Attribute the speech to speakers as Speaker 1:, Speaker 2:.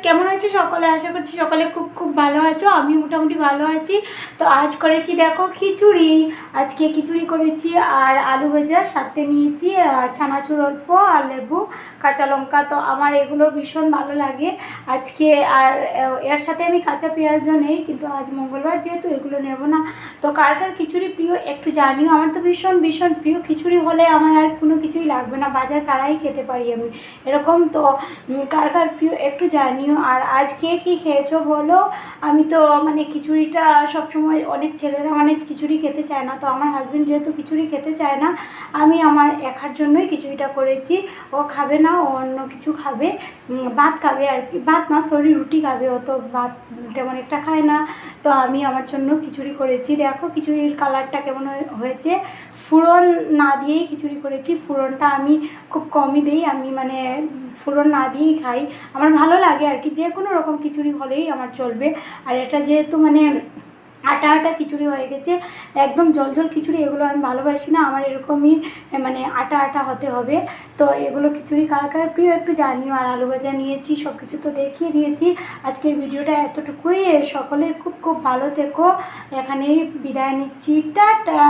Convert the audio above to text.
Speaker 1: কেমন আছো সকলে? আশা করছি সকলে খুব খুব ভালো আছো। আমি মোটামুটি ভালো আছি। তো আজ করেছি দেখো খিচুড়ি। আজকে খিচুড়ি করেছি আর আলু ভাজা, সাথে নিয়েছি চানাচুর অল্প আর লেবু, কাঁচা লঙ্কা। তো আমার এগুলো ভীষণ ভালো লাগে আজকে। আর এর সাথে আমি কাঁচা পেঁয়াজও নেই, কিন্তু আজ মঙ্গলবার যেহেতু এগুলো নেব না। তো কার কার খিচুড়ি প্রিয় একটু জানিও। আমার তো ভীষণ ভীষণ প্রিয়। খিচুড়ি হলে আমার আর কোনো কিছুই লাগবে না, ভাজা ছাড়াই খেতে পারি আমি এরকম। তো কার কার প্রিয় একটু জানিও। আর আজ কে কী খেয়েছো বলো। আমি তো মানে খিচুড়িটা সবসময়, অনেক ছেলেরা মানে খিচুড়ি খেতে চায় না, তো আমার হাজব্যান্ড যেহেতু খিচুড়ি খেতে চায় না, আমি আমার একার জন্যই খিচুড়িটা করেছি। ও খাবে না, ও অন্য কিছু খাবে, ভাত খাবে আর কি। ভাত না, সরি, রুটি খাবে। ও তো ভাত তেমন একটা খায় না। তো আমি আমার জন্য খিচুড়ি করেছি। দেখো খিচুড়ির কালারটা কেমন হয়েছে। ফোড়ন না দিয়েই খিচুড়ি করেছি। ফোড়নটা আমি খুব কমই দিই, আমি মানে ফোড়ন না দিয়েই খাই। আমার ভালো লাগে আর কি, যে কোনো রকম খিচুড়ি হলেই আমার চলবে। আর এটা যেহেতু মানে আটা আটা খিচুড়ি হয়ে গেছে, একদম জল জল খিচুড়ি এগুলো আমি ভালোবাসি না। আমার এরকমই মানে আটা আটা হতে হবে। তো এগুলো খিচুড়ি কার কার প্রিয় একটু জানিও। আর আলু ভাজা নিয়েছি, সব কিছু তো দেখিয়ে দিয়েছি। আজকের ভিডিওটা এতটুকুই। সকলে খুব খুব ভালো থেকো। এখানেই বিদায় নিচ্ছি, টাটা।